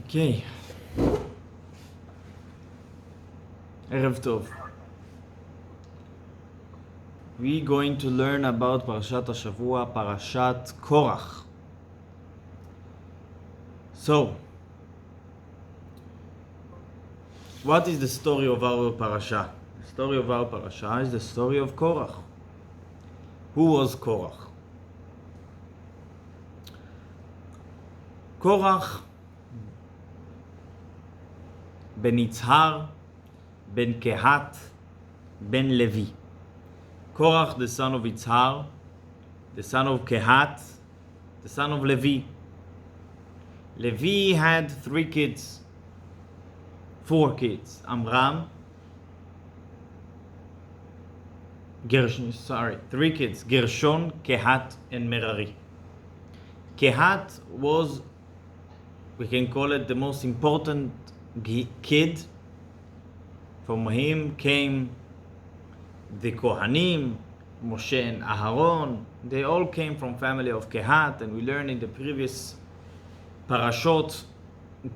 Okay. Erev Tov. We're going to learn about Parashat HaShavua, Parashat Korach. So, what is the story of our parasha? The story of our parasha is the story of Korach. Who was Korach? Korach ben Yitzhar, ben Kehat, ben Levi. Korach, the son of Yitzhar, the son of Kehat, the son of Levi. Levi had four kids. Amram, three kids. Gershon, Kehat, and Merari. Kehat was, we can call it, the most important kid. From him came the Kohanim, Moshe and Aharon. They all came from family of Kehat, and we learned in the previous parashot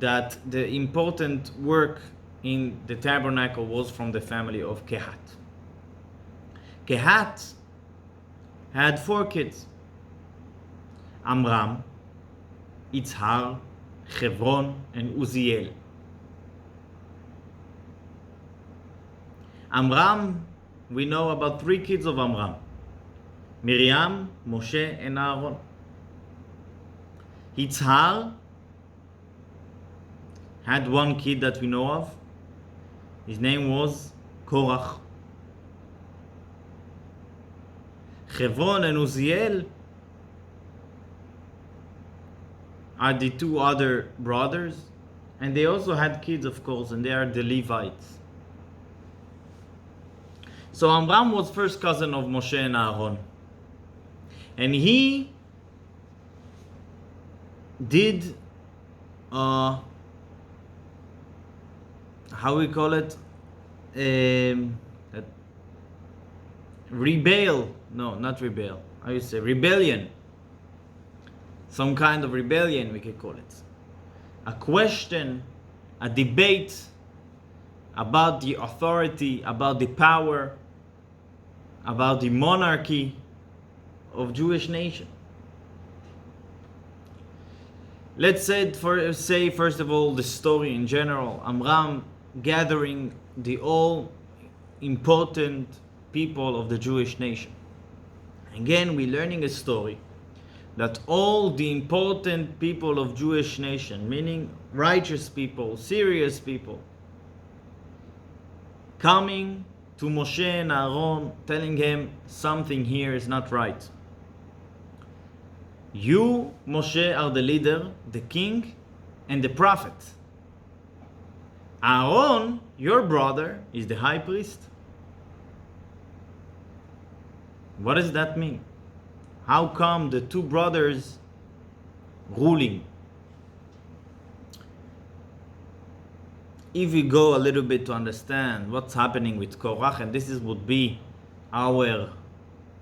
that the important work in the tabernacle was from the family of Kehat. Kehat had four kids: Amram, Yitzhar, Hebron, and Uziel. Amram, we know about three kids of Amram: Miriam, Moshe, and Aaron. Yitzhar had one kid that we know of. His name was Korach. Hebron and Uziel are the two other brothers, and they also had kids, of course, and they are the Levites. So Amram was first cousin of Moshe and Aaron, and he did how we call it, rebellion. Some kind of rebellion, we could call it. A question, a debate about the authority, about the power, about the monarchy of Jewish nation. Let's say first of all the story in general. Amram gathering the all important people of the Jewish nation. Again, we're learning a story that all the important people of Jewish nation, meaning righteous people, serious people, coming to Moshe and Aaron, telling him something here is not right. You, Moshe, are the leader, the king, and the prophet. Aaron, your brother, is the high priest. What does that mean? How come the two brothers ruling? If we go a little bit to understand what's happening with Korach, and this would be our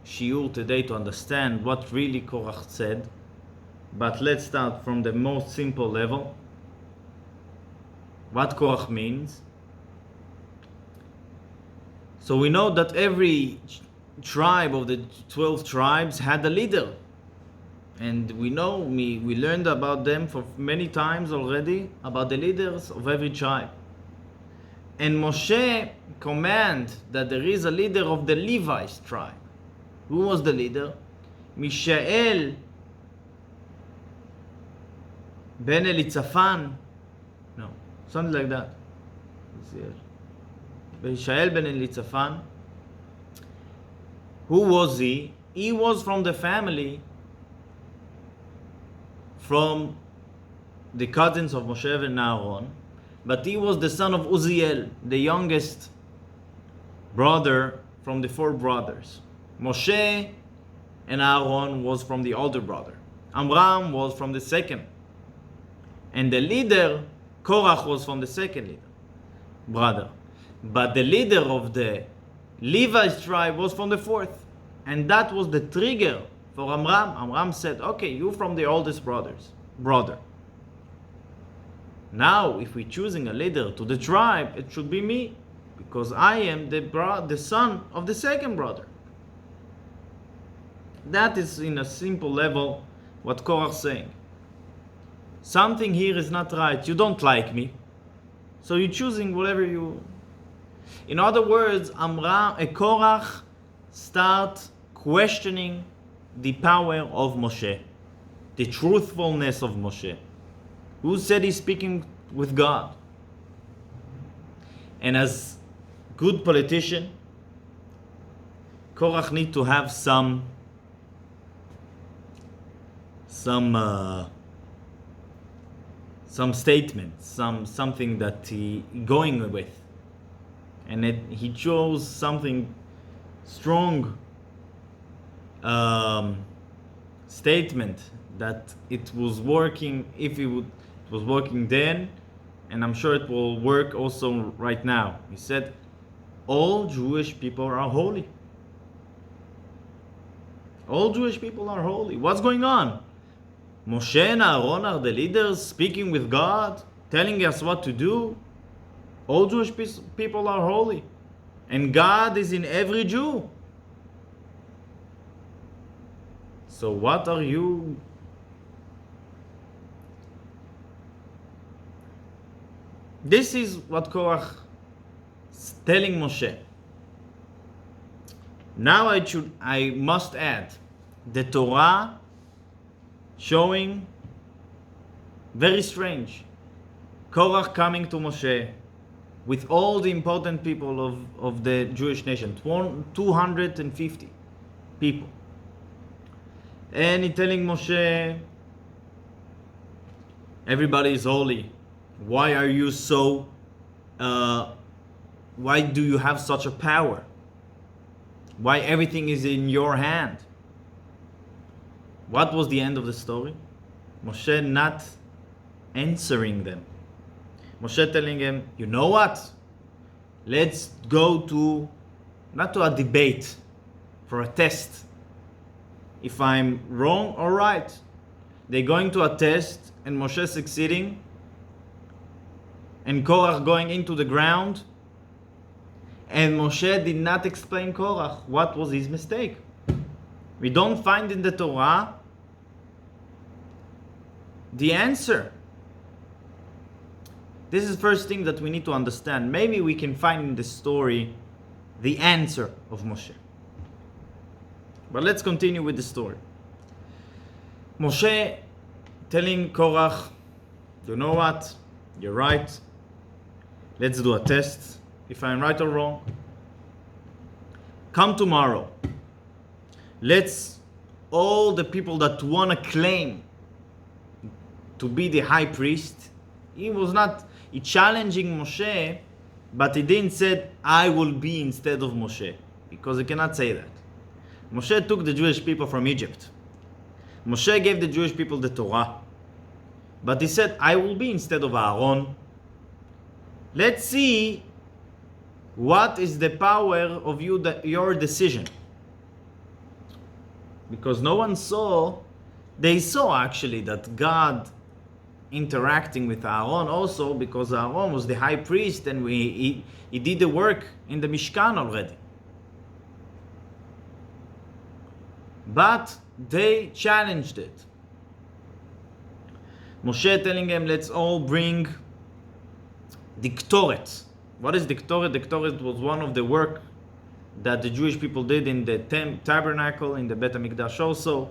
shiur today to understand what really Korach said, but let's start from the most simple level. What Korach means. So we know that every tribe of the 12 tribes had a leader, and we know we learned about them for many times already, about the leaders of every tribe. And Moshe command that there is a leader of the Levites tribe. Who was the leader? Mishael ben Elitzaphan, no, something like that. Mishael ben Elitzaphan. Who was he? He was from the family, from the cousins of Moshe and Aaron, but he was the son of Uziel, the youngest brother from the four brothers. Moshe and Aaron was from the older brother. Amram was from the second. And the leader, Korach, was from the second brother. But the leader of the Levi's tribe was from the fourth. And that was the trigger for Amram. Amram said, okay, you from the oldest brother. Now, if we're choosing a leader to the tribe, it should be me, because I am the son of the second brother. That is, in a simple level, what Korach is saying. Something here is not right. You don't like me, so you're choosing whatever you... In other words, Korach start questioning the power of Moshe, the truthfulness of Moshe. Who said he's speaking with God? And as good politician, Korach need to have some statement, something that he going with, and he chose something strong statement that it was working. If it was working then, and I'm sure it will work also right now. He said, all Jewish people are holy. All Jewish people are holy. What's going on? Moshe and Aaron are the leaders speaking with God, telling us what to do. All Jewish people are holy. And God is in every Jew. So what are you... This is what Korach is telling Moshe. Now I must add the Torah showing very strange. Korach coming to Moshe with all the important people of the Jewish nation, 250 people. And he telling Moshe, everybody is holy. Why are you so, why do you have such a power? Why everything is in your hand? What was the end of the story? Moshe not answering them. Moshe telling him, you know what? Let's go to, not to a debate, for a test. If I'm wrong or right. They're going to a test, and Moshe succeeding, and Korach going into the ground, and Moshe did not explain Korach what was his mistake. We don't find in the Torah the answer. This is the first thing that we need to understand. Maybe we can find in the story the answer of Moshe. But let's continue with the story. Moshe telling Korach, you know what? You're right. Let's do a test. If I'm right or wrong, come tomorrow. Let's, all the people that want to claim to be the high priest, he challenging Moshe, but he didn't say, I will be instead of Moshe, because he cannot say that. Moshe took the Jewish people from Egypt. Moshe gave the Jewish people the Torah, but he said, I will be instead of Aaron. Let's see what is the power of your decision. Because no one saw, they saw actually that God interacting with Aaron also, because Aaron was the high priest and he did the work in the Mishkan already. But they challenged it. Moshe telling them, let's all bring the Ktoret. What is the Ktoret? The Ktoret was one of the work that the Jewish people did in the tabernacle, in the Bet HaMikdash also.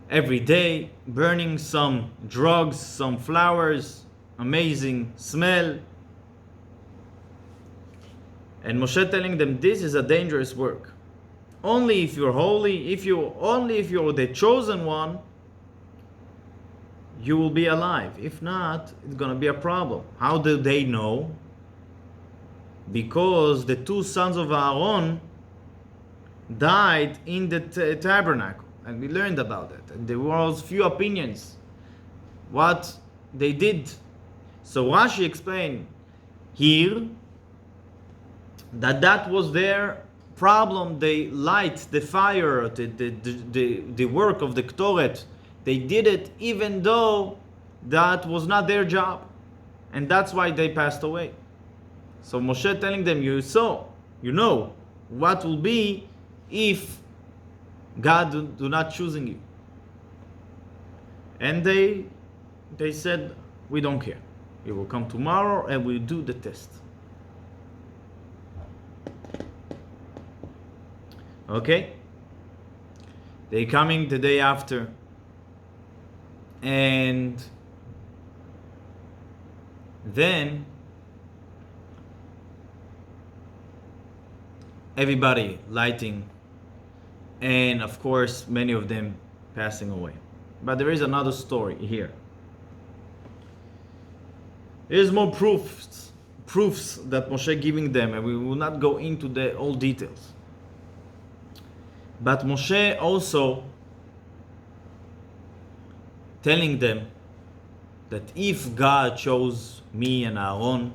Every day, burning some drugs, some flowers, amazing smell. And Moshe telling them, this is a dangerous work. Only if you're holy, if you're the chosen one, you will be alive. If not, it's going to be a problem. How do they know? Because the two sons of Aaron died in the tabernacle. And we learned about it. And there was few opinions what they did. So Rashi explained here that was their problem. They light the fire, the work of the Ktoret. They did it even though that was not their job. and that's why they passed away. So Moshe telling them, you know what will be if God do not choosing you. And they said, we don't care. We will come tomorrow and we'll do the test. Okay? They coming the day after, and then everybody lighting, and of course many of them passing away. But there is another story here. There's more proofs that Moshe giving them, and we will not go into the all details. But Moshe also telling them that if God chose me and Aaron,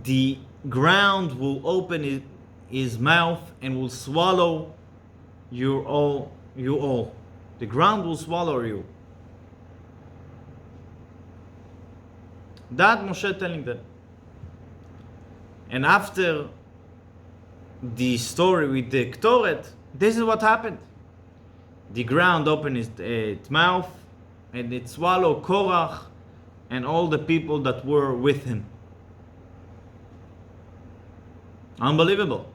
the ground will open his mouth and will swallow you all. The ground will swallow you. That Moshe telling them. And after the story with the Ktoret, this is what happened. The ground opened its mouth and it swallowed Korach and all the people that were with him. Unbelievable.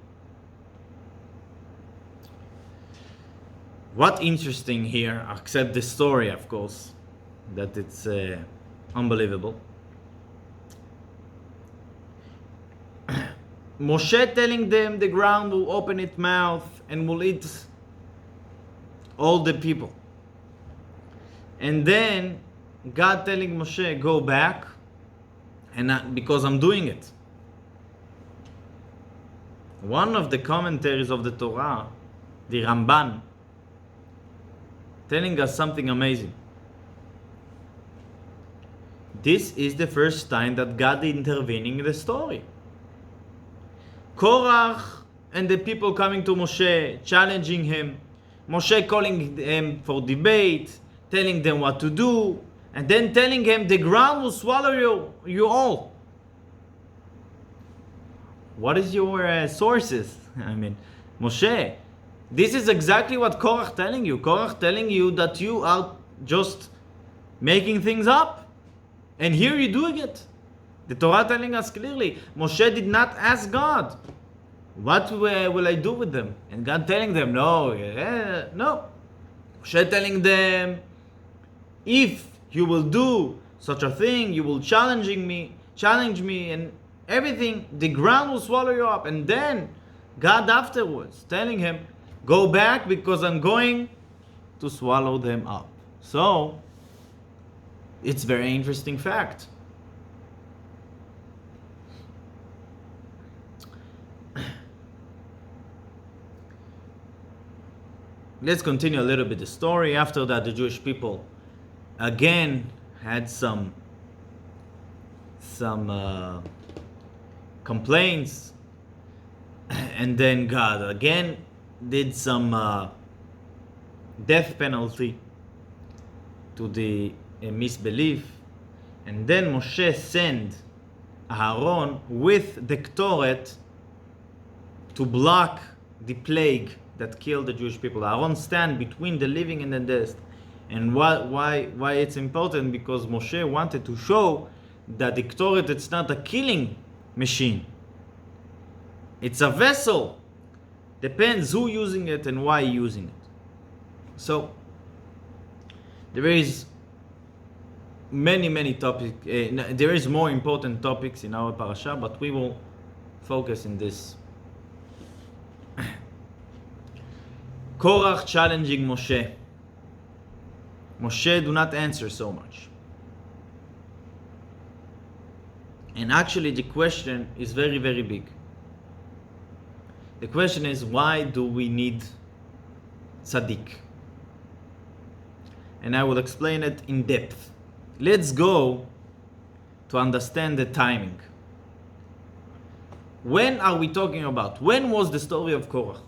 What interesting here, except the story, of course, that it's unbelievable. Moshe telling them the ground will open its mouth and will eat all the people. And then God telling Moshe, go back, and because I'm doing it. One of the commentaries of the Torah, the Ramban, telling us something amazing. This is the first time that God intervening in the story. Korach and the people coming to Moshe, challenging him. Moshe calling them for debate, telling them what to do, and then telling him the ground will swallow you all. What is your sources? I mean, Moshe, this is exactly what Korach telling you. Korach telling you that you are just making things up. And here you're doing it. The Torah telling us clearly, Moshe did not ask God, what will I do with them? And God telling them, no. Moshe telling them, if you will do such a thing, you will challenge me, and everything, the ground will swallow you up. And then God afterwards telling him, go back because I'm going to swallow them up. So, it's very interesting fact. Let's continue a little bit the story. After that, the Jewish people again had some complaints, and then God again did some death penalty to the misbelief, and then Moshe sent Aaron with the Ktoret to block the plague that killed the Jewish people. Aaron stand between the living and the dead. And why it's important? Because Moshe wanted to show that the Ktoret, it's not a killing machine. It's a vessel. Depends who using it and why using it. So there is many topics. There is more important topics in our parasha, but we will focus in this. Korach challenging Moshe. Moshe do not answer so much. And actually the question is very big. The question is, why do we need tzaddik? And I will explain it in depth. Let's go to understand the timing. When are we talking about? When was the story of Korach?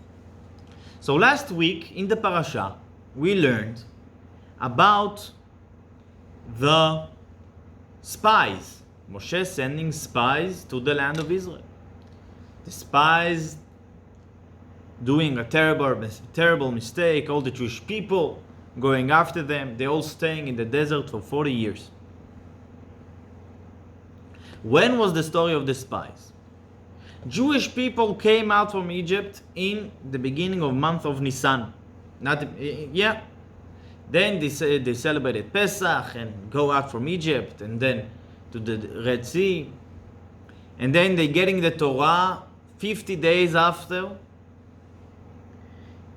So last week in the parasha, we learned about the spies. Moshe sending spies to the land of Israel. The spies doing a terrible mistake. All the Jewish people going after them. They all staying in the desert for 40 years. When was the story of the spies? Jewish people came out from Egypt in the beginning of month of Nisan. Then they celebrated Pesach and go out from Egypt and then to the Red Sea. And then they getting the Torah 50 days after.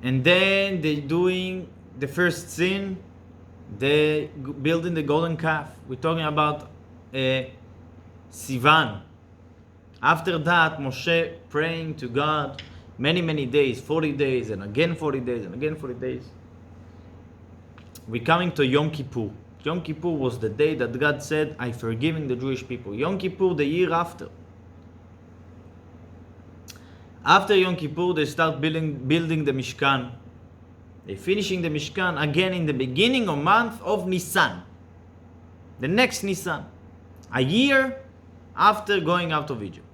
And then they doing the first sin. They building the golden calf. We're talking about Sivan. After that, Moshe praying to God many days, 40 days, and again 40 days, and again 40 days. We're coming to Yom Kippur. Yom Kippur was the day that God said, I'm forgiving the Jewish people. Yom Kippur, the year after. After Yom Kippur, they start building the Mishkan. They're finishing the Mishkan again in the beginning of month of Nisan. The next Nisan. A year after going out of Egypt.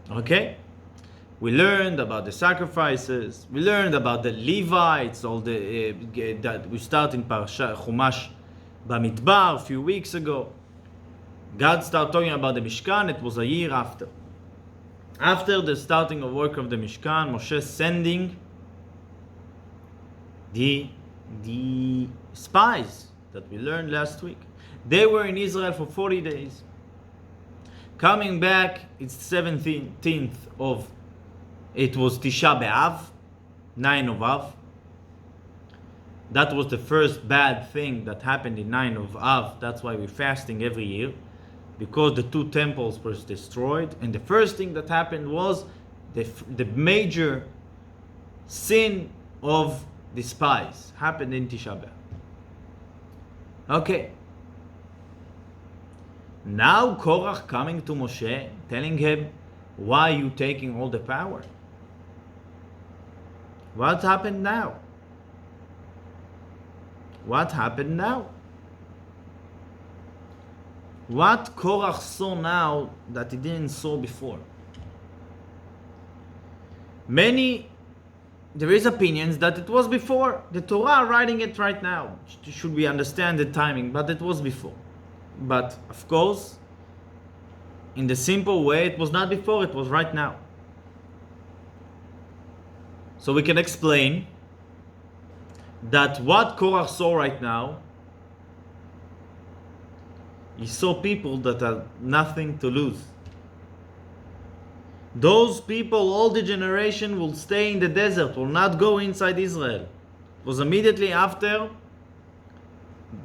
Okay? We learned about the sacrifices. We learned about the Levites. All the that we start in Parashat Chumash Bamidbar a few weeks ago. God started talking about the Mishkan. It was a year after. After the starting of work of the Mishkan, Moshe sending the spies that we learned last week. They were in Israel for 40 days. Coming back, it's 17th of, it was Tisha B'Av, 9 of Av. That was the first bad thing that happened in 9 of Av. That's why we're fasting every year, because the two temples were destroyed. And the first thing that happened was the major sin of the spies happened in Tisha B'Av. Okay. Now Korach coming to Moshe, telling him, why are you taking all the power? What happened now? What happened now? What Korach saw now that he didn't saw before? There is opinions that it was before. The Torah writing it right now. Should we understand the timing? But it was before. But of course, in the simple way, it was not before, it was right now. So we can explain that what Korach saw right now, he saw people that have nothing to lose. Those people, all the generation, will stay in the desert, will not go inside Israel. It was immediately after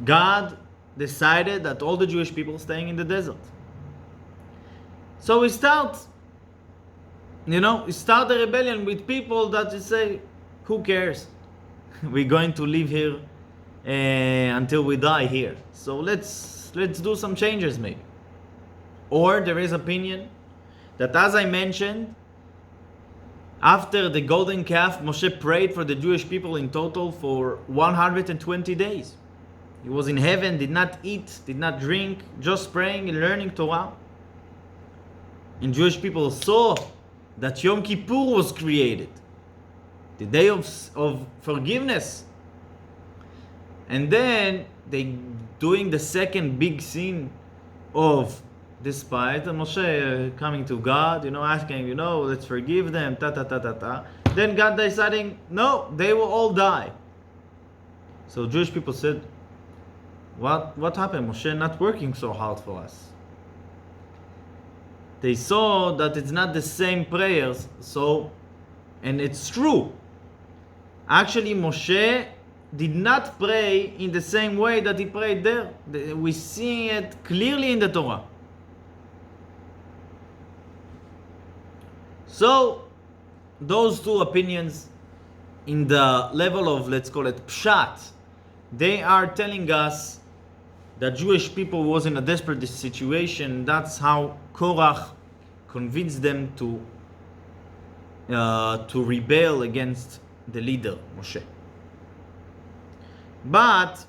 God decided that all the Jewish people staying in the desert. So we start the rebellion with people that say, who cares? We're going to live here until we die here. So let's do some changes maybe. Or there is opinion that, as I mentioned, after the golden calf, Moshe prayed for the Jewish people in total for 120 days. He was in heaven, did not eat, did not drink, just praying and learning Torah. And Jewish people saw that Yom Kippur was created, the day of forgiveness. And then they doing the second big sin of the spies, and Moshe coming to God, asking, let's forgive them, Then God deciding, no, they will all die. So Jewish people said, what happened? Moshe not working so hard for us. They saw that it's not the same prayers, and it's true. Actually, Moshe did not pray in the same way that he prayed there. We see it clearly in the Torah. So, those two opinions in the level of, let's call it Pshat, they are telling us that Jewish people was in a desperate situation. That's how Korach convinced them to rebel against the leader, Moshe. But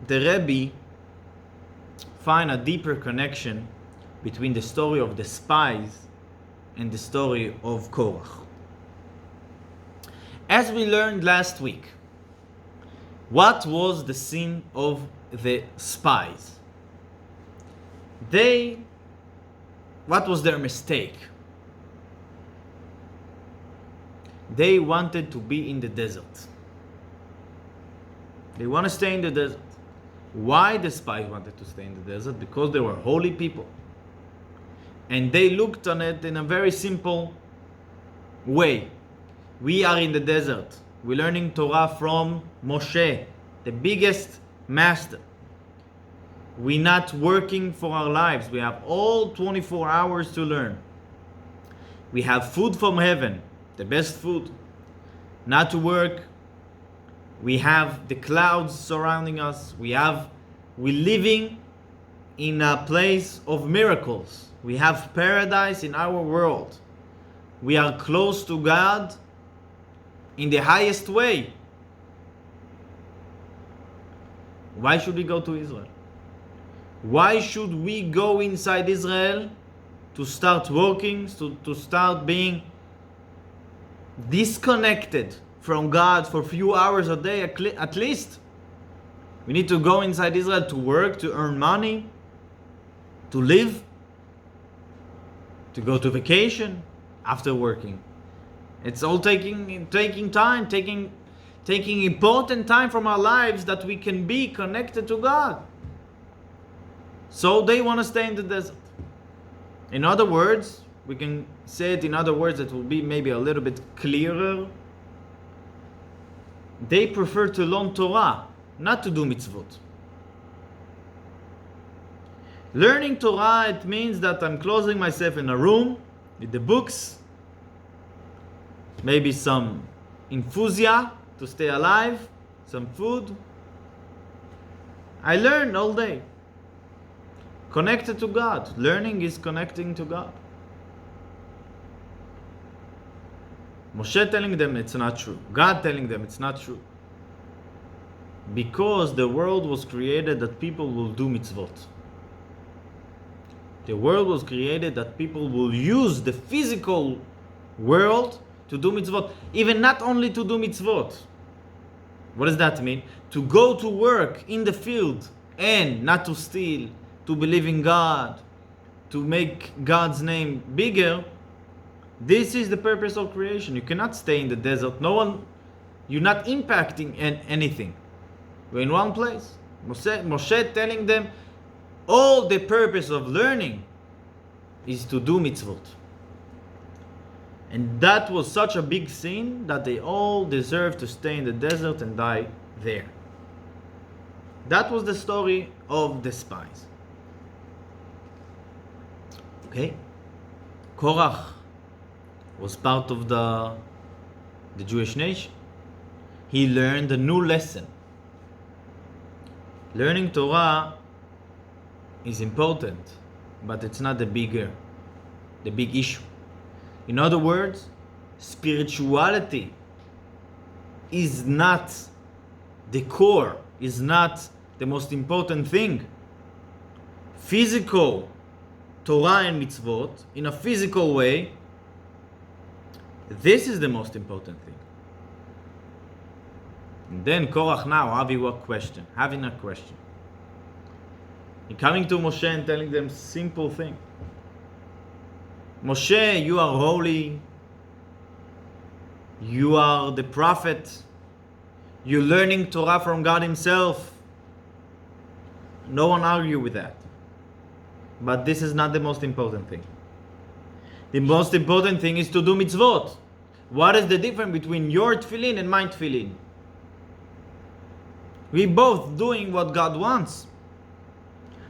the Rabbi find a deeper connection between the story of the spies and the story of Korach. As we learned last week, what was the sin of the spies? What was their mistake? They wanted to be in the desert. They want to stay in the desert. Why the spies wanted to stay in the desert? Because they were holy people. And they looked on it in a very simple way. We are in the desert. We're learning Torah from Moshe, the biggest master. We're not working for our lives. We have all 24 hours to learn. We have food from heaven, the best food. Not to work. We have the clouds surrounding us. We're living in a place of miracles. We have paradise in our world. We are close to God in the highest way. Why should we go to Israel? Why should we go inside Israel to start working, to start being disconnected from God for a few hours a day at least? We need to go inside Israel to work, to earn money, to live, to go to vacation after working. It's all taking time, taking important time from our lives that we can be connected to God. So they want to stay in the desert. In other words, we can say it in other words that will be maybe a little bit clearer. They prefer to learn Torah, not to do mitzvot. Learning Torah, it means that I'm closing myself in a room with the books, maybe some infusia to stay alive, some food. I learn all day. Connected to God. Learning is connecting to God. Moshe telling them it's not true. God telling them it's not true. Because the world was created that people will do mitzvot. The world was created that people will use the physical world to do mitzvot. Even not only to do mitzvot. What does that mean? To go to work in the field and not to steal, to believe in God, to make God's name bigger. This is the purpose of creation. You cannot stay in the desert. You're not impacting anything. You're in one place. Moshe telling them, all the purpose of learning is to do mitzvot. And that was such a big sin that they all deserve to stay in the desert and die there. That was the story of the spies. Okay? Korach was part of the Jewish nation. He learned a new lesson. Learning Torah is important, but it's not the big issue. In other words, spirituality is not the core, is not the most important thing. Physical Torah and mitzvot, in a physical way, this is the most important thing. And then Korach now having a question. He coming to Moshe and telling them simple thing. Moshe, you are holy. You are the prophet. You're learning Torah from God himself. No one argue with that. But this is not the most important thing. The most important thing is to do mitzvot. What is the difference between your tefillin and my tefillin? We both doing what God wants.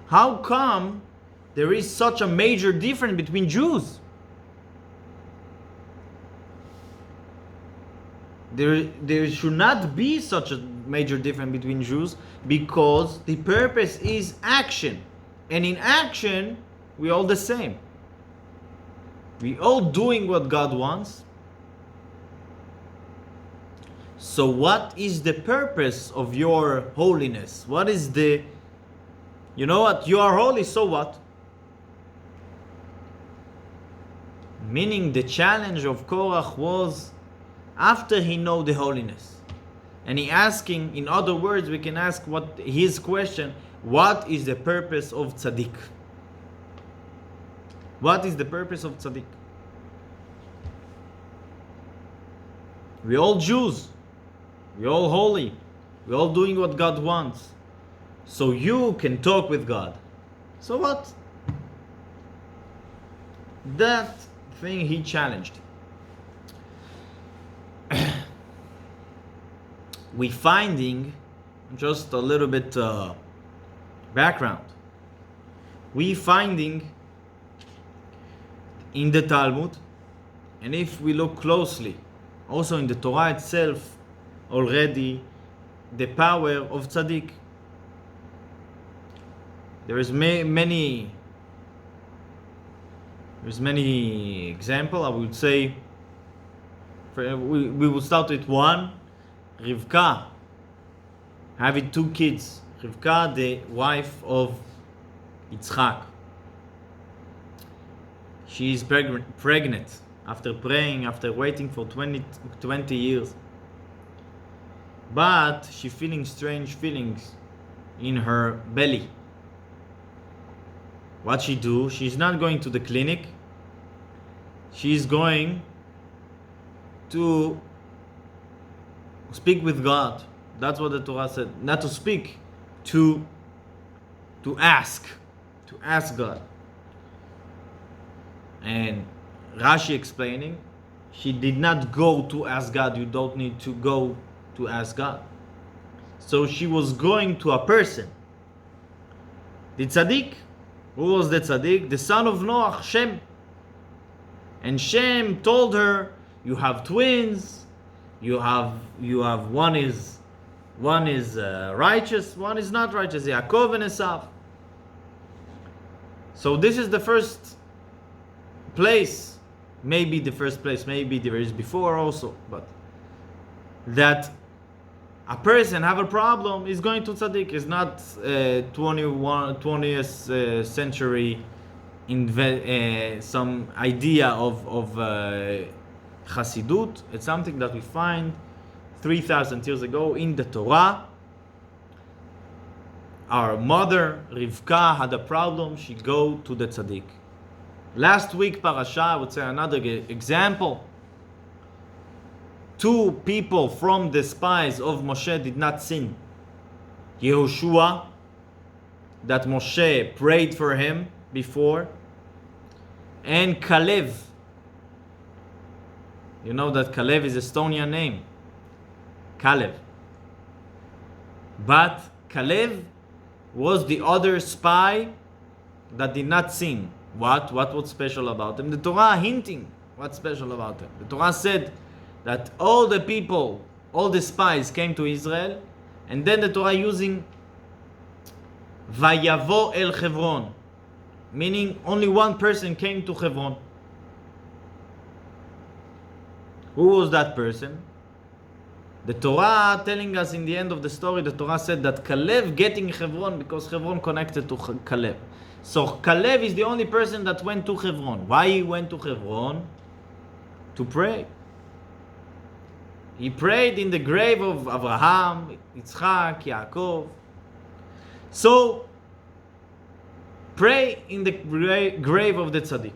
How come there is such a major difference between Jews? There should not be such a major difference between Jews, because the purpose is action. And in action, we all the same. We all doing what God wants. So what is the purpose of your holiness? What is the You know what? You are holy, so what? Meaning the challenge of Korach was after he know the holiness. And he asking, in other words, we can ask what his question, what is the purpose of tzaddik? What is the purpose of tzaddik? We all Jews. We all holy. We all doing what God wants. So you can talk with God. So what? That thing he challenged. We finding just a little bit background. We finding in the Talmud, and if we look closely, also in the Torah itself, already the power of tzaddik. There is many example. I would say we will start with one. Rivka having 2 kids. Rivka, the wife of Yitzchak. She is pregnant after praying, after waiting for 20 years. But she feeling strange feelings in her belly. What she do? She's not going to the clinic. She's going to speak with God. That's what the Torah said. Not to speak, to ask God. And Rashi explaining, she did not go to ask God. You don't need to go to ask God. So she was going to a person. The tzaddik. Who was the tzaddik? The son of Noach, Shem. And Shem told her, you have twins. You have one is righteous, one is not righteous. Yaakov and Esav. So this is the first place, maybe the first place, maybe there is before also, but that a person have a problem is going to tzaddik. Is not 20th century some idea of Chassidut. It's something that we find 3,000 years ago in the Torah. Our mother Rivka had a problem. She go to the tzaddik. Last week Parashat, I would say another example. 2 people from the spies of Moshe did not sin. Yehoshua, that Moshe prayed for him before, and Kalev. You know that Kalev is Estonian name. Kalev. But Kalev was the other spy that did not sin. What was special about him? The Torah hinting what's special about him. The Torah said that all the people, all the spies came to Israel, and then the Torah using Vayavo el Hebron, meaning only one person came to Hebron. Who was that person? The Torah telling us in the end of the story, the Torah said that Kalev getting Hebron because Hebron connected to Kalev. So Kalev is the only person that went to Hebron. Why he went to Hebron? To pray. He prayed in the grave of Abraham, Yitzchak, Yaakov. So, pray in the grave of the tzaddik.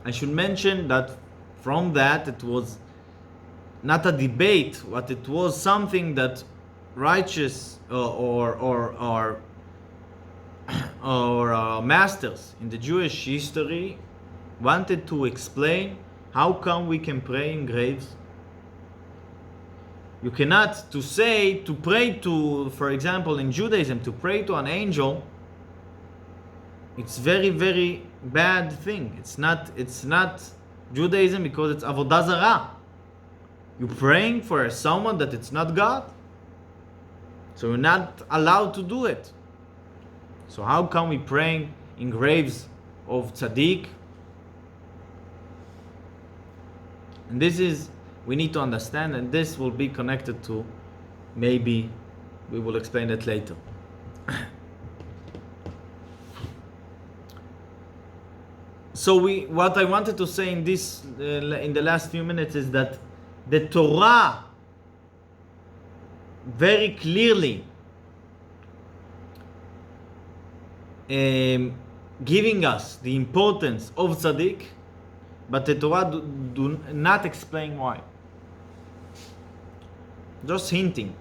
I should mention that from that it was not a debate, but it was something that righteous or masters in the Jewish history wanted to explain. How come we can pray in graves? You cannot to pray to, for example, in Judaism, to pray to an angel. It's very, very bad thing. It's not Judaism because it's avodah zarah. You're praying for someone that it's not God. So you're not allowed to do it. So how come we praying in graves of tzaddik? And this is, we need to understand, and this will be connected to maybe We will explain it later. So what I wanted to say in this, in the last few minutes, is that the Torah very clearly giving us the importance of tzaddik, but the Torah do not explain why. Just hinting.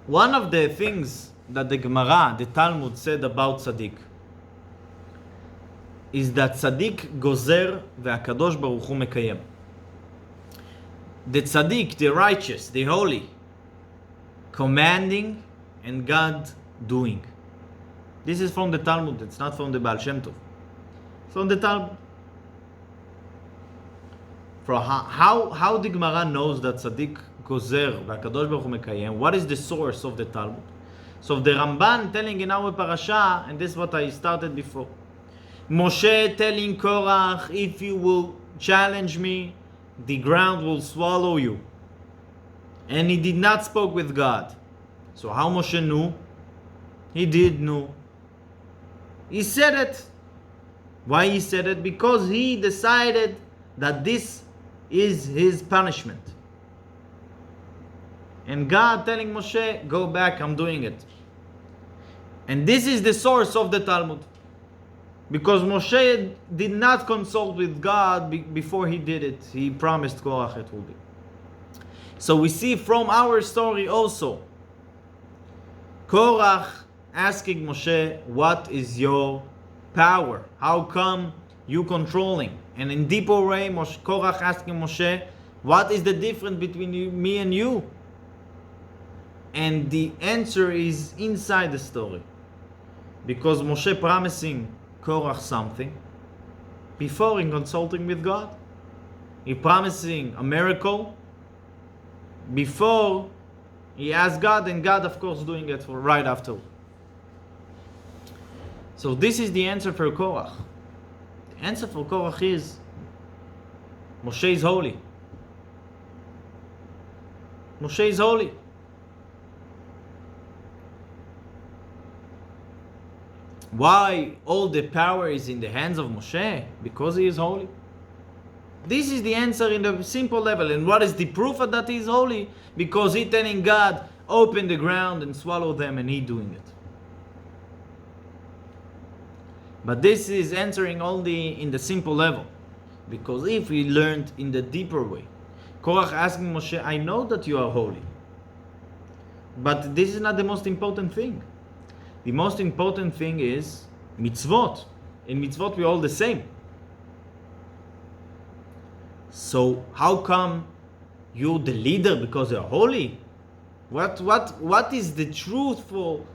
One of the things that the Gemara, the Talmud, said about tzaddik is that tzaddik gozer ve'akadosh baruch hu mekayem. The tzaddik, the righteous, the holy, commanding and God doing. This is from the Talmud. It's not from the Baal Shem Tov. It's from the Talmud. For how the Gemara knows that tzaddik gozer ve'akadosh baruch hu mekayem? What is the source of the Talmud? So the Ramban telling in our parasha, and this is what I started before. Moshe telling Korach, if you will challenge me, the ground will swallow you. And he did not spoke with God. So how Moshe knew? He did know. He said it. Why he said it? Because he decided that this is his punishment. And God telling Moshe, go back, I'm doing it. And this is the source of the Talmud. Because Moshe did not consult with God before he did it. He promised Korach it will be. So we see from our story also, Korach asking Moshe, what is your power? How come you controlling? And in deeper way, Korach asking Moshe, what is the difference between me and you? And the answer is inside the story. Because Moshe promising Korach something before in consulting with God. He promising a miracle before he asked God, and God of course doing it right after. So this is the answer for Korach. The answer for Korach is Moshe is holy. Moshe is holy. Why all the power is in the hands of Moshe? Because he is holy. This is the answer in the simple level. And what is the proof that he is holy? Because he telling God, open the ground and swallow them, and he doing it. But this is answering only in the simple level. Because if we learned in the deeper way, Korach asking Moshe, I know that you are holy, but this is not the most important thing. The most important thing is mitzvot. In mitzvot we're all the same. So how come you're the leader because you're holy? What is the truthful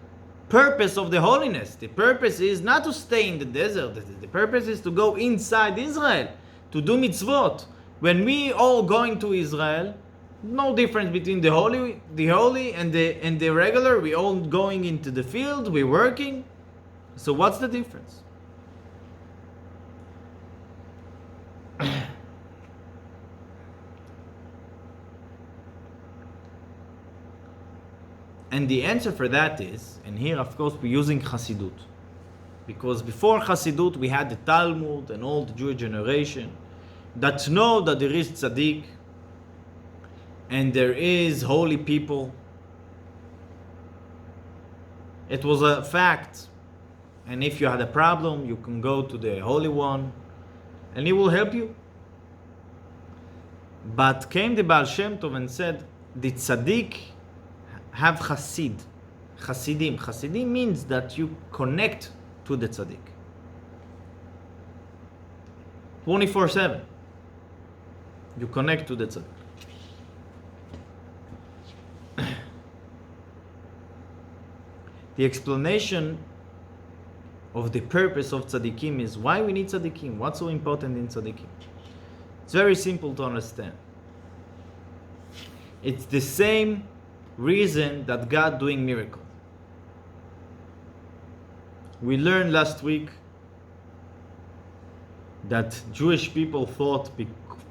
purpose of the holiness? The purpose is not to stay in the desert. The purpose is to go inside Israel, to do mitzvot. When we all going to Israel, no difference between the holy and the regular. We all going into the field, we're working. So what's the difference? And the answer for that is, and here of course we're using Chassidut, because before Chassidut we had the Talmud and all the Jewish generation that know that there is tzaddik and there is holy people. It was a fact. And if you had a problem, you can go to the Holy One and he will help you. But came the Baal Shem Tov and said, the tzaddik have chassid. Chassidim. Chassidim means that you connect to the tzaddik. 24/7. You connect to the tzaddik. The explanation of the purpose of tzaddikim is why we need tzaddikim. What's so important in tzaddikim? It's very simple to understand. It's the same reason that God doing miracle. We learned last week that Jewish people thought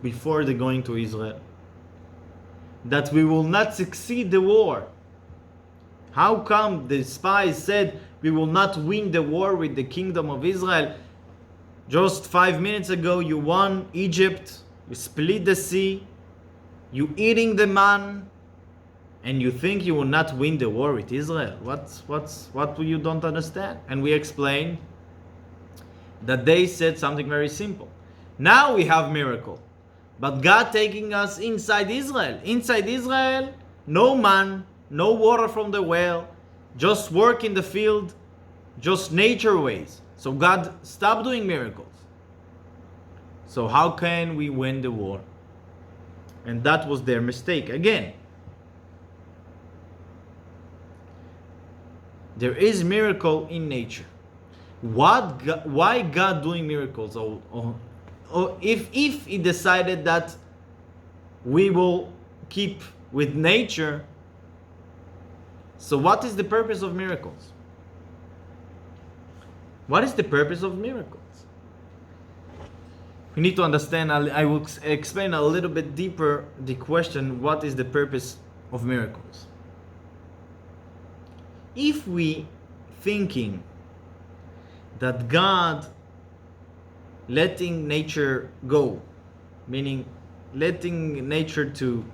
before they going to Israel that we will not succeed the war? How come the spies said we will not win the war with the kingdom of Israel? Just 5 minutes ago you won Egypt, you split the sea, you eating the man, and you think you will not win the war with Israel? What you don't understand? And we explained that they said something very simple. Now we have miracle, but God taking us inside Israel. Inside Israel, no man, no water from the well, just work in the field, just nature ways. So God stopped doing miracles. So how can we win the war? And that was their mistake. Again, there is miracle in nature. Why God doing miracles? Or if He decided that we will keep with nature, so what is the purpose of miracles? What is the purpose of miracles? We need to understand. I will explain a little bit deeper the question, what is the purpose of miracles? If we thinking that God letting nature go, meaning letting nature to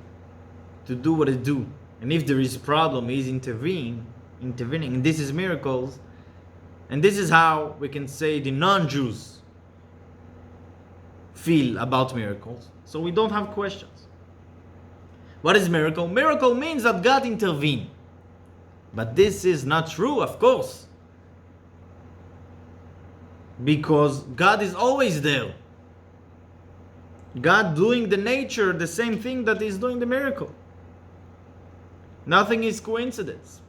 do what it do, and if there is problem, He's intervening, and this is miracles, and this is how we can say the non-Jews feel about miracles. So we don't have questions. What is miracle? Miracle means that God intervened. But this is not true, of course, because God is always there. God doing the nature the same thing that He's doing the miracle. Nothing is coincidence.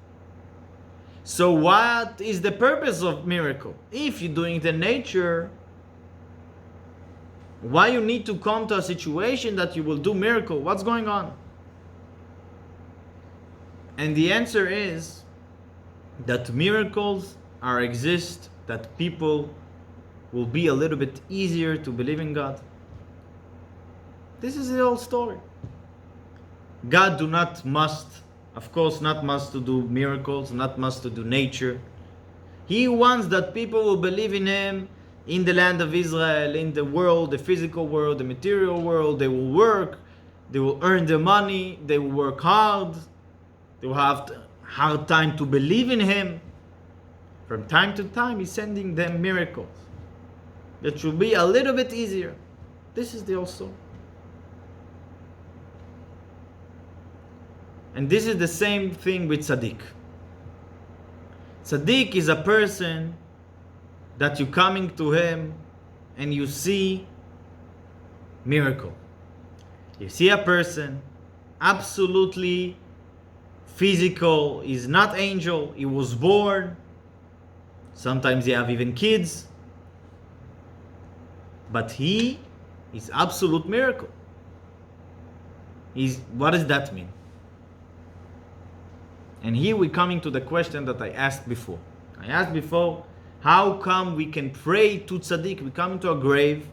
So what is the purpose of miracle? If you're doing the nature, why you need to come to a situation that you will do miracle? What's going on? And the answer is that miracles exist, that people will be a little bit easier to believe in God. This is the whole story. God do not must, of course, not must to do miracles, not must to do nature. He wants that people will believe in Him in the land of Israel, in the world, the physical world, the material world. They will work, they will earn their money, they will work hard, they will have hard time to believe in Him. From time to time, He's sending them miracles that should be a little bit easier. This is the whole story. And this is the same thing with tzaddik. Tzaddik is a person that you coming to him and you see miracle. You see a person absolutely physical, is not angel, he was born. Sometimes they have even kids. But he is absolute miracle. What does that mean? And here we're coming to the question that I asked before. I asked before, how come we can pray to tzaddik? We come into a grave,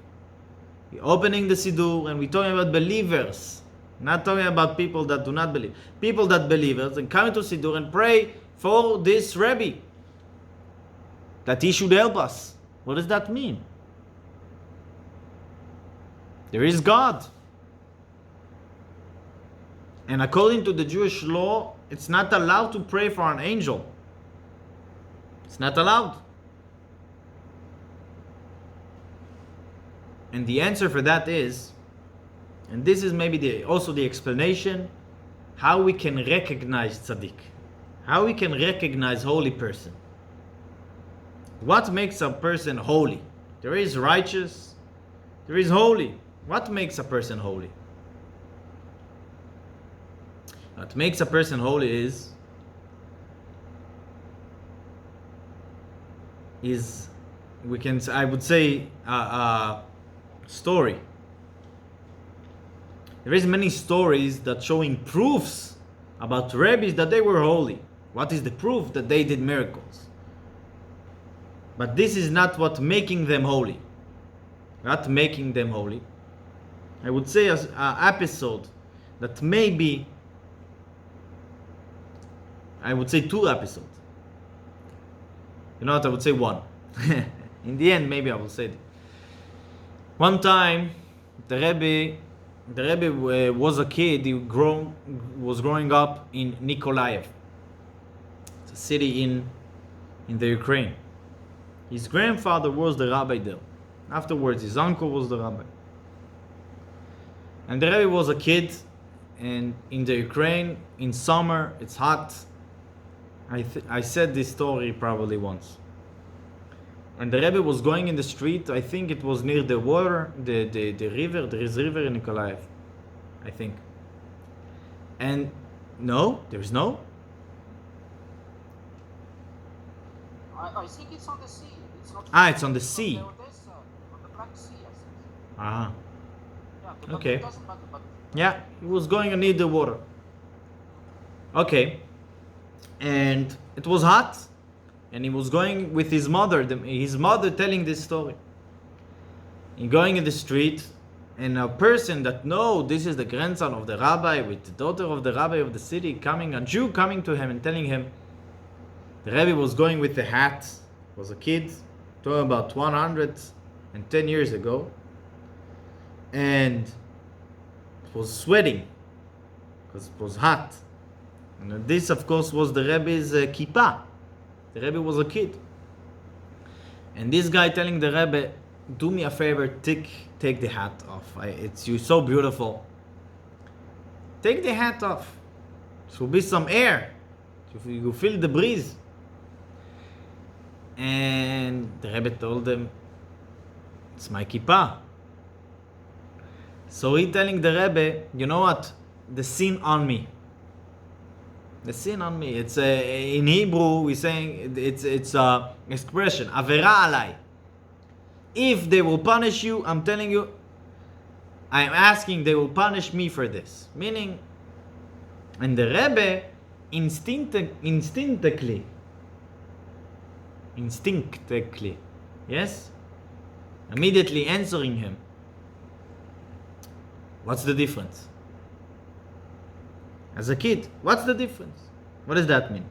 we're opening the siddur, and we're talking about believers. Not talking about people that do not believe. People that believers, and come into siddur and pray for this Rabbi, that he should help us. What does that mean? There is God. And according to the Jewish law, it's not allowed to pray for an angel. It's not allowed. And the answer for that is, and this is maybe also the explanation, how we can recognize tzaddik. How we can recognize holy person. What makes a person holy? There is righteous, there is holy. What makes a person holy? What makes a person holy is we can, I would say, story. There is many stories that showing proofs about rabbis that they were holy. What is the proof? That they did miracles. But this is not what making them holy. Not making them holy. I would say an episode that maybe I would say 2 episodes. You know what? I would say 1. In the end, maybe I will say it. One time, the Rebbe was a kid. He was growing up in Nikolaev. It's a city in the Ukraine. His grandfather was the rabbi there. Afterwards, his uncle was the rabbi. And the Rebbe was a kid, and in the Ukraine, in summer, it's hot. I said this story probably once. And the Rebbe was going in the street. I think it was near the water, the river. There is river in Nikolaev, I think. And no, there's no. I think it's on the sea. It's not. It's on the sea. On the Black Sea, I think. Ah. Yeah, but Okay. it doesn't matter. But Yeah, he was going near the water. Okay. And it was hot. And he was going with his mother. His mother telling this story. He going in the street. And a person that this is the grandson of the rabbi with the daughter of the rabbi of the city a Jew coming to him and telling him. The Rebbe was going with the hat. Was a kid. Talking about 110 years ago. And it was sweating because it was hot. And this, of course, was the Rebbe's kippah. The Rebbe was a kid. And this guy telling the Rebbe, do me a favor, take the hat off. You're so beautiful. Take the hat off. There will be some air. You feel the breeze. And the Rebbe told him, it's my kippah. So he telling the Rebbe, you know what? The sin on me. The sin on me. It's in Hebrew we saying it's a expression. Avera alai. If they will punish you, I'm telling you, I'm asking they will punish me for this. Meaning, and the Rebbe instinctively, yes, immediately answering him. What's the difference? As a kid, what's the difference? What does that mean?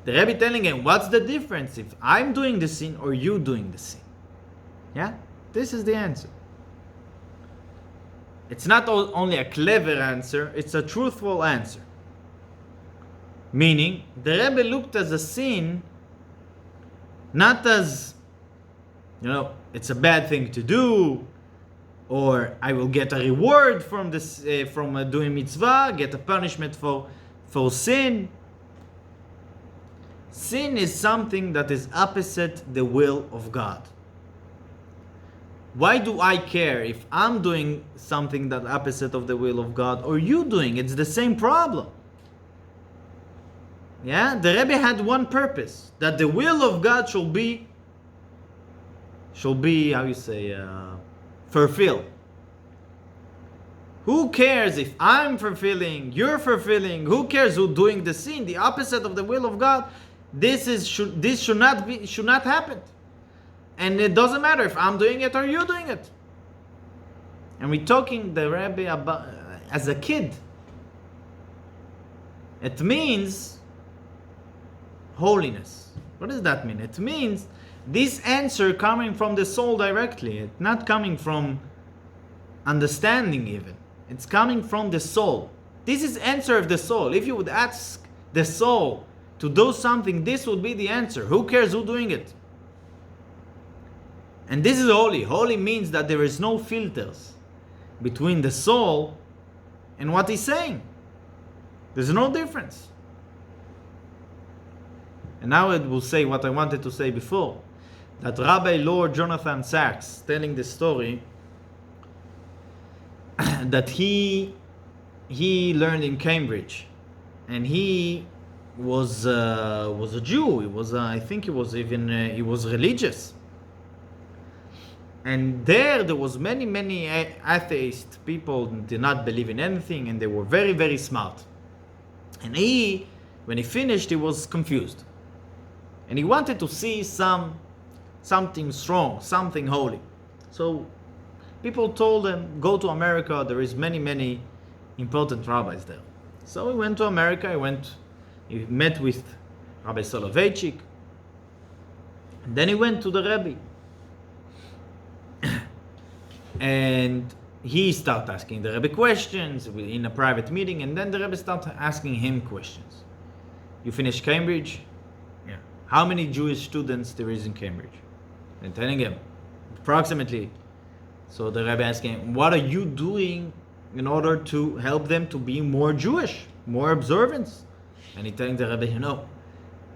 The Rebbe telling him, what's the difference if I'm doing the sin or you doing the sin? Yeah? This is the answer. It's not only a clever answer, it's a truthful answer. Meaning, the Rebbe looked at the sin not as, it's a bad thing to do, or I will get a reward from this, from doing mitzvah, get a punishment for sin. Sin is something that is opposite the will of God. Why do I care if I'm doing something that's opposite of the will of God or you doing? It's the same problem. Yeah, the Rebbe had one purpose, that the will of God shall be fulfilled. Who cares if I'm fulfilling, you're fulfilling? Who cares who's doing the sin? The opposite of the will of God. This should not happen. And it doesn't matter if I'm doing it or you're doing it. And we're talking the Rebbe about as a kid. It means holiness. What does that mean? It means this answer coming from the soul directly. It's not coming from understanding even. It's coming from the soul. This is answer of the soul. If you would ask the soul to do something, this would be the answer. Who cares who's doing it? And this is holy. Holy means that there is no filters between the soul and what he's saying. There's no difference. And now it will say what I wanted to say before. That Rabbi Lord Jonathan Sachs telling the story that he learned in Cambridge, and he was a Jew. He was I think he was religious. And there was many atheist people did not believe in anything, and they were very, very smart. And when he finished, he was confused, and he wanted to see something strong, something holy. So people told him, go to America. There is many important rabbis there. So he went to America. He met with Rabbi Soloveitchik. And then he went to the Rabbi. And he started asking the Rabbi questions in a private meeting, and then the Rabbi started asking him questions. You finished Cambridge? Yeah. How many Jewish students there is in Cambridge? And telling him approximately. So the Rabbi asking him, what are you doing in order to help them to be more Jewish, more observance? And he telling the Rabbi,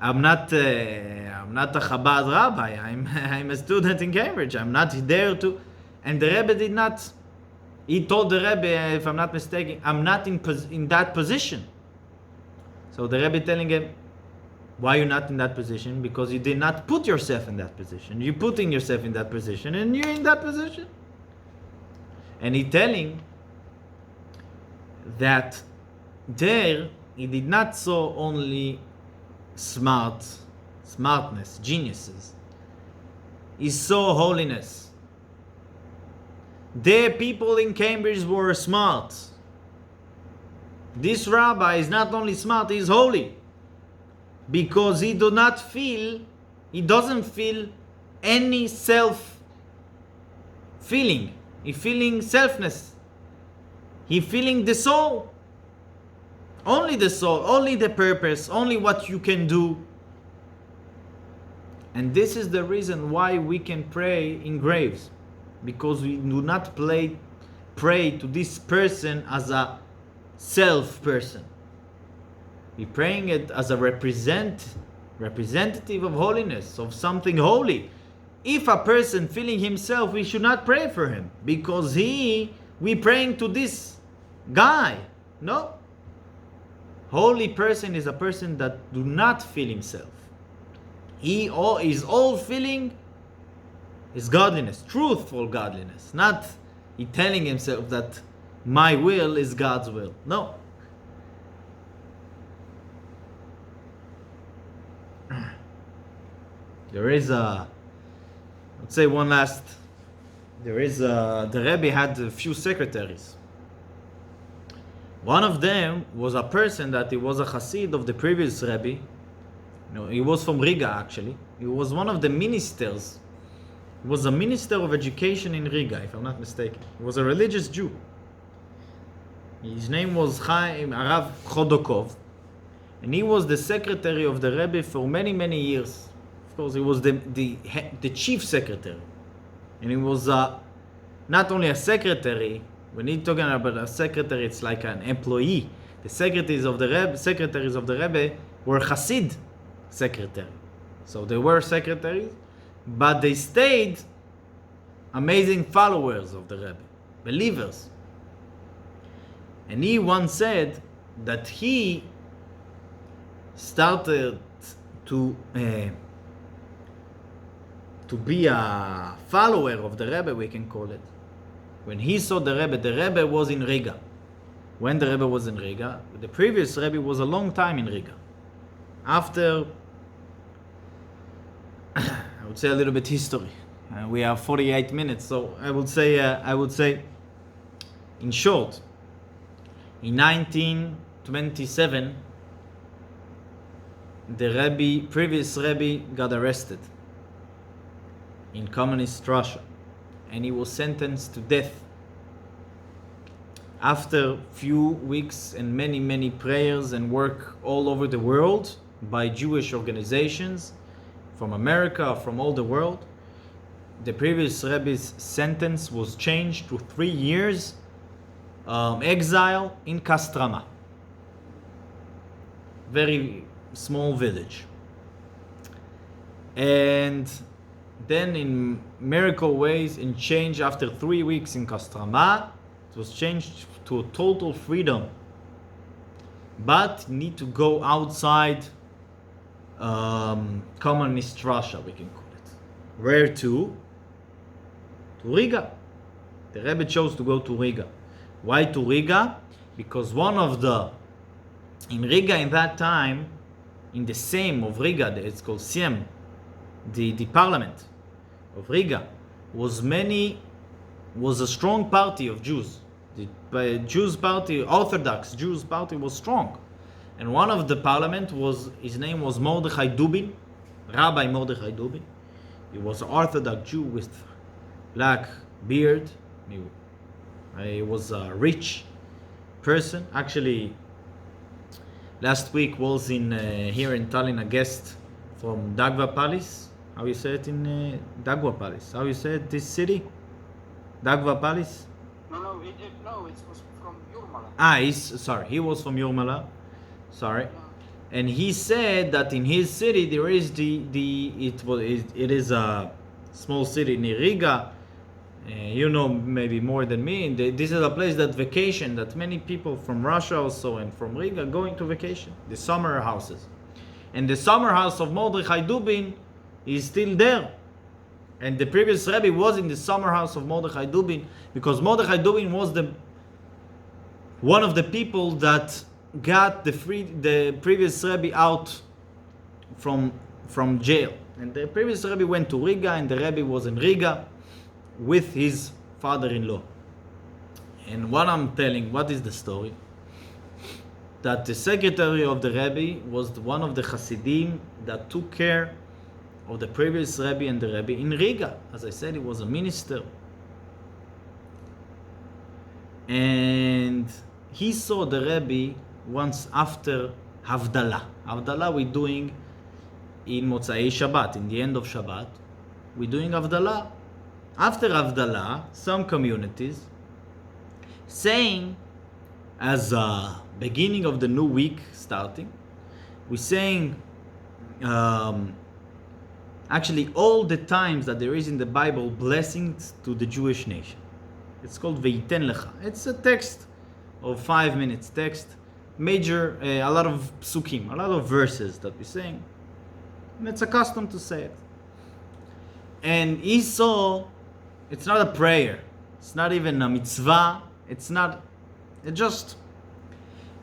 I'm not a Chabad rabbi. I'm a student in Cambridge. I'm not there to. And the Rebbe did not. He told the Rebbe, if I'm not mistaken, I'm not in that position. So the Rebbe telling him, why you're not in that position? Because you did not put yourself in that position. You're putting yourself in that position, and you're in that position. And he telling that there he did not saw only smartness, geniuses. He saw holiness. The people in Cambridge were smart. This rabbi is not only smart, he is holy. Because he doesn't feel any self-feeling. He feeling selfness. He feeling the soul. Only the soul, only the purpose, only what you can do. And this is the reason why we can pray in graves. Because we do not pray to this person as a self person. We're praying it as a representative of holiness, of something holy. If a person feeling himself, we should not pray for him. Because we praying to this guy. No. Holy person is a person that do not feel himself. He is all feeling is godliness, truthful godliness. Not he telling himself that my will is God's will. No. There is the Rebbe had a few secretaries. One of them was a person that he was a Chassid of the previous Rebbe. He was from Riga actually. He was one of the ministers. He was a minister of education in Riga, if I'm not mistaken. He was a religious Jew. His name was Chaim Arav Chodokov, and he was the secretary of the Rebbe for many, many years. Of course, he was the chief secretary, and he was not only a secretary. When he's talking about a secretary, it's like an employee. The secretaries of the Rebbe were Chassid secretary, so they were secretaries, but they stayed amazing followers of the Rebbe, believers. And he once said that he started to be a follower of the Rebbe, we can call it. When he saw the Rebbe was in Riga. When the Rebbe was in Riga, the previous Rebbe was a long time in Riga. After, I would say a little bit history. We have 48 minutes, so I would say, in short, in 1927, the previous Rebbe got arrested in communist Russia, and he was sentenced to death. After few weeks and many, many prayers and work all over the world by Jewish organizations from America, from all the world, the previous Rebbe's sentence was changed to 3 years exile in Kostroma, very small village. And then in miracle ways, in change after 3 weeks in Kostroma, it was changed to a total freedom. But you need to go outside communist Russia, we can call it. Where to? To Riga. The Rebbe chose to go to Riga. Why to Riga? Because in Riga in that time, in the Sejm of Riga, it's called Sejm, the parliament of Riga, was a strong party of Jews. The Jews party, Orthodox Jews party, was strong. And one of the parliament his name was Mordechai Dubin, Rabbi Mordechai Dubin. He was an Orthodox Jew with black beard. He was a rich person. Actually, last week was here in Tallinn a guest from Dagva Palace. How you say it in Dagwa Palace? How you say it, this city? Dagva Palace? No, it was from Jurmala. He was from Jurmala. Sorry. Yeah. And he said that in his city there is it is a small city near Riga. You know maybe more than me. This is a place that many people from Russia also and from Riga going to vacation. The summer houses. And the summer house of Mordechai Dubin is still there. And the previous Rebbe was in the summer house of Mordechai Dubin because Mordechai Dubin was one of the people that got the previous Rebbe out from jail. And the previous Rebbe went to Riga, and the Rebbe was in Riga with his father-in-law. And what is the story? That the secretary of the Rebbe was one of the Hasidim that took care of the previous Rebbe and the Rebbe in Riga. As I said, he was a minister. And he saw the Rebbe once after Havdalah. Havdalah we're doing in Motzai Shabbat, in the end of Shabbat. We're doing Havdalah. After Havdalah, some communities saying, as a beginning of the new week starting, we're saying actually all the times that there is in the Bible blessings to the Jewish nation. It's called Ve'iten Lecha. It's a text of 5 minutes text, major, a lot of psukim, a lot of verses that we're saying. And it's a custom to say it. And he saw, it's not a prayer, it's not even a mitzvah,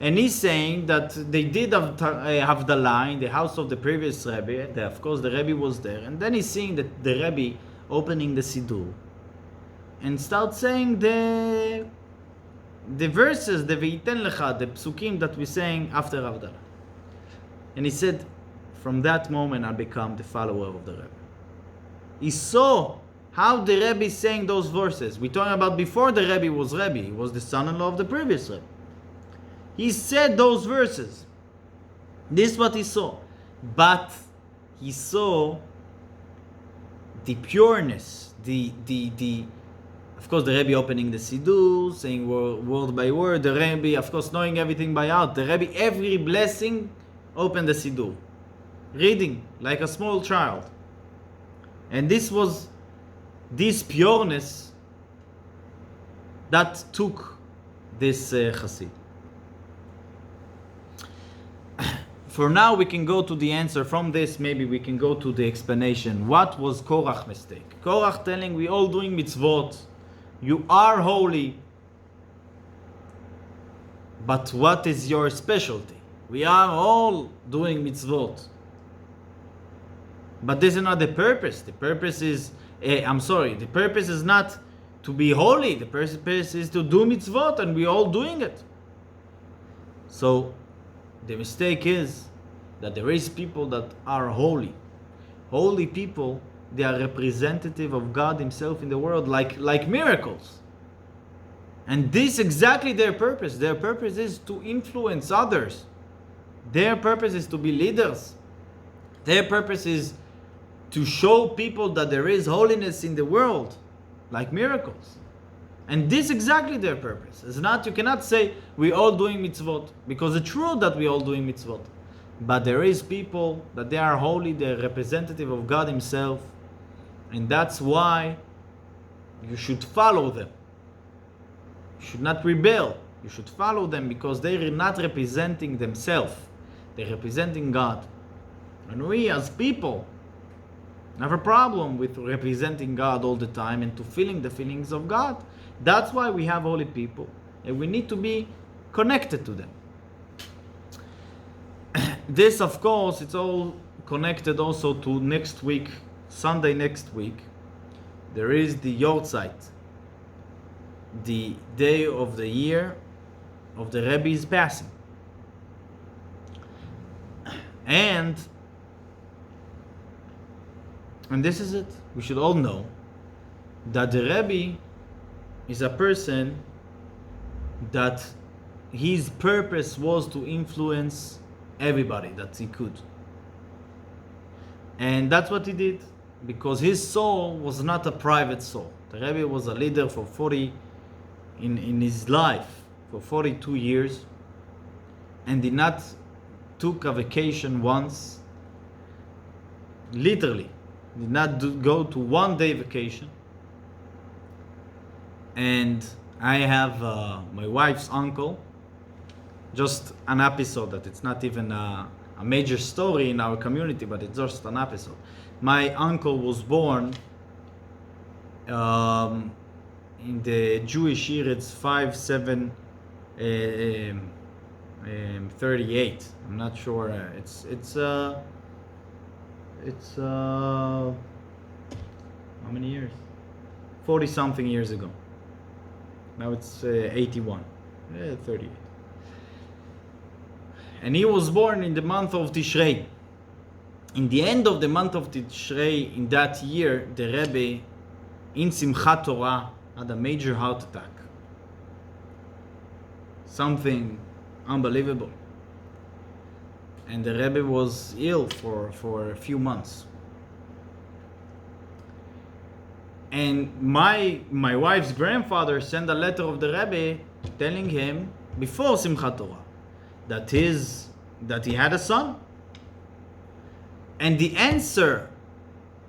and he's saying that they did Havdalah in the house of the previous Rebbe. Of course, the Rebbe was there. And then he's seeing that the Rebbe opening the Siddur and start saying the verses, the Ve'iten Lecha, the psukim that we're saying after Havdalah. And he said, from that moment I become the follower of the Rebbe. He saw how the Rebbe is saying those verses. We're talking about before the Rebbe was Rebbe. He was the son-in-law of the previous Rebbe. He said those verses. This is what he saw. But he saw the pureness, of course, the Rebbe opening the Siddur, saying word by word. The Rebbe, of course, knowing everything by heart. The Rebbe, every blessing, opened the Siddur. Reading, like a small child. And this pureness that took this Chassid. For now, we can go to the answer from this. Maybe we can go to the explanation. What was Korach mistake? Korach telling we all doing mitzvot. You are holy. But what is your specialty? We are all doing mitzvot. But this is not the purpose. The purpose is, the purpose is not to be holy. The purpose is to do mitzvot, and we're all doing it. So, the mistake is that there is people that are holy. Holy people, they are representative of God Himself in the world, like miracles. And this is exactly their purpose. Their purpose is to influence others. Their purpose is to be leaders. Their purpose is to show people that there is holiness in the world, like miracles. And this is exactly their purpose. It's not, you cannot say we're all doing mitzvot, because it's true that we're all doing mitzvot. But there is people that they are holy, they're representative of God Himself, and that's why you should follow them. You should not rebel. You should follow them because they're not representing themselves. They're representing God. And we as people have a problem with representing God all the time and to feeling the feelings of God. That's why we have holy people, and we need to be connected to them. This, of course, it's all connected also to next week, Sunday next week. There is the Yortzeit. the day of the year of the Rebbe's passing. And this is it. We should all know that the Rebbe is a person that his purpose was to influence everybody that he could. And that's what he did, because his soul was not a private soul. The Rebbe was a leader for 40, in his life, for 42 years, and did not took a vacation once, literally, did not go to one day vacation. And I have my wife's uncle, just an episode that it's not even a major story in our community, but it's just an episode. My uncle was born in the Jewish year, it's 5738. I'm not sure. It's how many years? 40 something years ago. Now it's 81, 38. And he was born in the month of Tishrei. In the end of the month of Tishrei, in that year, the Rebbe, in Simchat Torah, had a major heart attack. Something unbelievable. And the Rebbe was ill for a few months. And my wife's grandfather sent a letter of the Rebbe telling him before Simchat Torah that he had a son. And the answer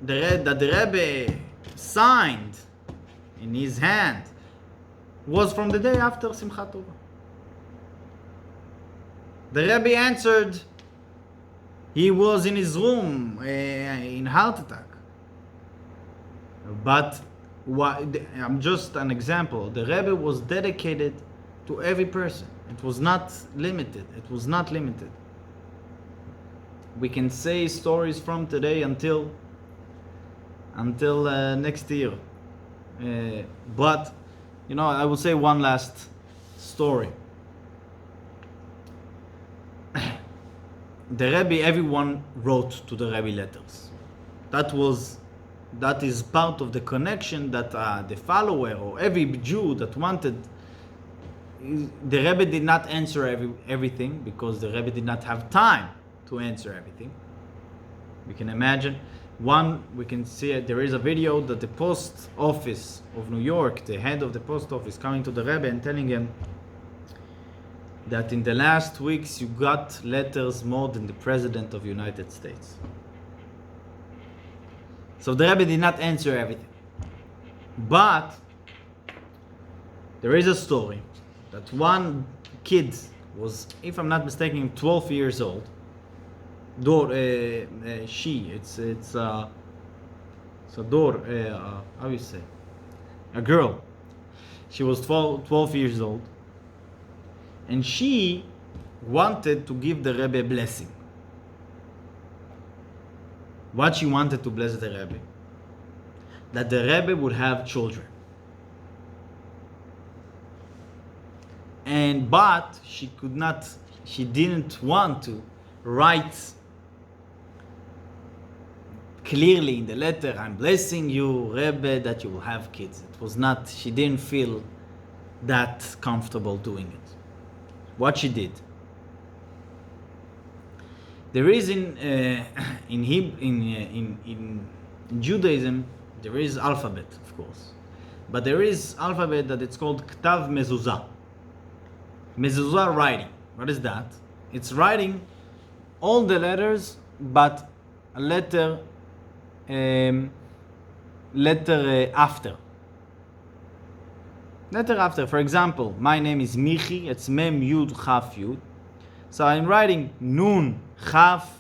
that the Rebbe signed in his hand was from the day after Simchat Torah. The Rebbe answered, he was in his room in heart attack. But I'm just an example. The Rebbe was dedicated to every person. It was not limited. We can say stories from today until next year. But I will say one last story. The Rebbe, everyone wrote to the Rebbe letters. That is part of the connection that the follower or every Jew that wanted. The Rebbe did not answer everything because the Rebbe did not have time to answer everything. We can imagine. We can see there is a video that the post office of New York, the head of the post office, coming to the Rebbe and telling him that in the last weeks you got letters more than the President of the United States. So the Rebbe did not answer everything. But there is a story that one kid was, if I'm not mistaken, 12 years old. How you say? A girl. She was 12 years old. And she wanted to give the Rebbe a blessing. What she wanted to bless the Rebbe? That the Rebbe would have children. But she didn't want to write clearly in the letter, I'm blessing you, Rebbe, that you will have kids. She didn't feel that comfortable doing it. What she did. There is in Judaism, there is alphabet, of course. But there is alphabet that it's called Ktav Mezuzah. Mezuzah writing. What is that? It's writing all the letters, but a letter after. Letter after. For example, my name is Michi. It's Mem Yud Chaf Yud. So I'm writing Nun Chaf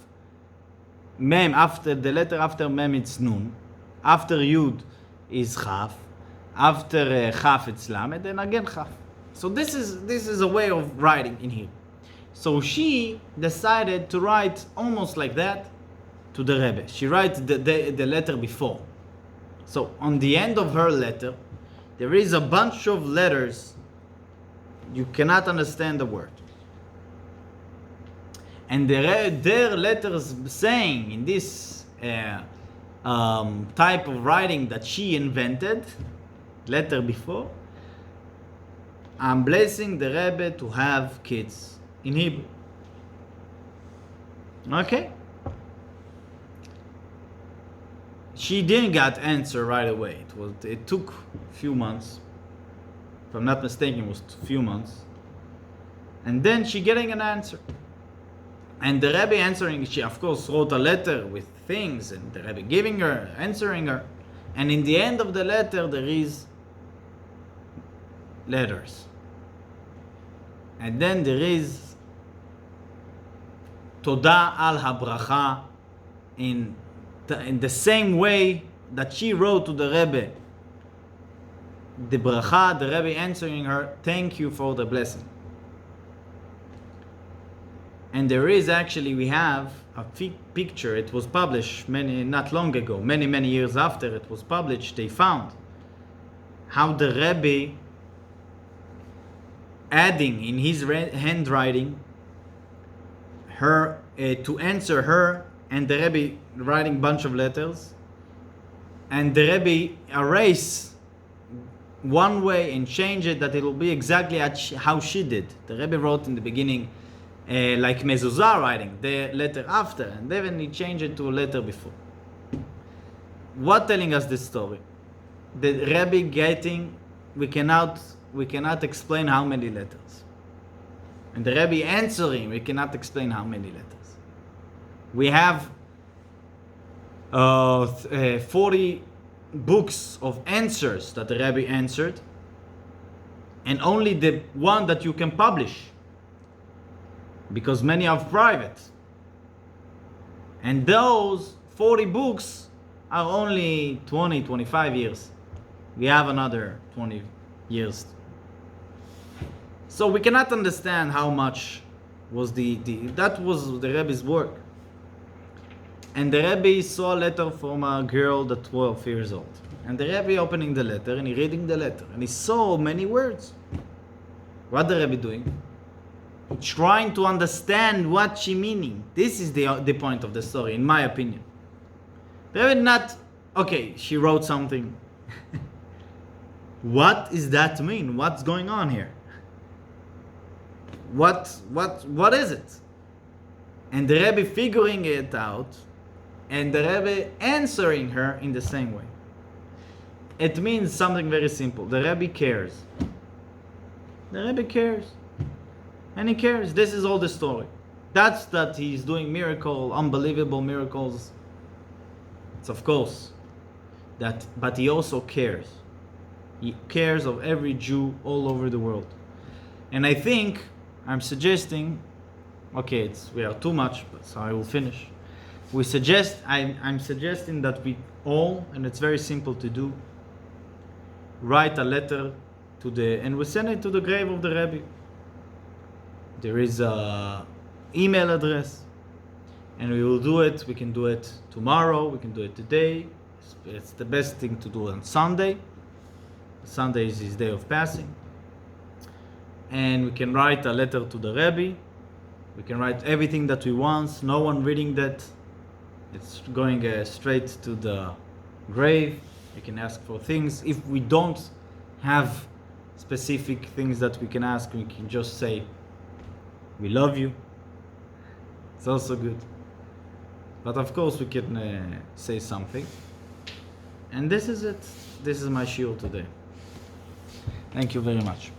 Mem. After the letter after Mem, it's Nun. After Yud is Chaf. After Chaf, it's Lamed, and again Chaf. So this is a way of writing in here. So she decided to write almost like that to the Rebbe. She writes the letter before. So on the end of her letter, there is a bunch of letters. You cannot understand the word. And their letters saying in this type of writing that she invented, letter before, I'm blessing the Rebbe to have kids in Hebrew. Okay? She didn't get answer right away. It took a few months. If I'm not mistaken, it was a few months. And then she getting an answer. And the Rebbe answering, she of course wrote a letter with things, and the Rebbe giving her, answering her. And in the end of the letter, there is letters. And then there is Toda al habracha in the same way that she wrote to the Rebbe. The bracha, the Rebbe answering her, thank you for the blessing. And there is actually, we have a picture, it was published not long ago, many years after it was published, they found how the Rebbe adding in his handwriting her to answer her, and the Rebbe writing bunch of letters, and the Rebbe erase one way and change it that it will be exactly how she did. The Rebbe wrote in the beginning like mezuzah writing, the letter after, and then he changed it to a letter before. What telling us this story? The Rebbe getting, we cannot explain how many letters. And the Rebbe answering, we cannot explain how many letters. We have 40 books of answers that the Rebbe answered, and only the one that you can publish, because many are private. And those 40 books are only 25 years. We have another 20 years. So we cannot understand how much was that was the Rebbe's work. And the Rebbe saw a letter from a girl that 12 years old. And the Rebbe opening the letter and he reading the letter. And he saw many words. What the Rebbe doing? Trying to understand what she meaning. This is the point of the story, in my opinion. The Rebbe not, okay, she wrote something. What does that mean? What's going on here? What is it? And the Rebbe figuring it out, and the Rebbe answering her in the same way. It means something very simple. The Rebbe cares. The Rebbe cares. And he cares. This is all the story. That's that he's doing unbelievable miracles. It's of course that, but he also cares. He cares of every Jew all over the world. And I think I'm suggesting, okay, we are too much, so I will finish. I'm suggesting that we all, and it's very simple to do, write a letter and we send it to the grave of the Rebbe. There is a email address, and we will do it. We can do it tomorrow. We can do it today. It's the best thing to do on Sunday. Sunday is his day of passing. And we can write a letter to the Rebbe. We can write everything that we want. No one reading that. It's going straight to the grave. We can ask for things. If we don't have specific things that we can ask, we can just say, we love you. It's also good. But of course we can say something. And this is it. This is my shiur today. Thank you very much.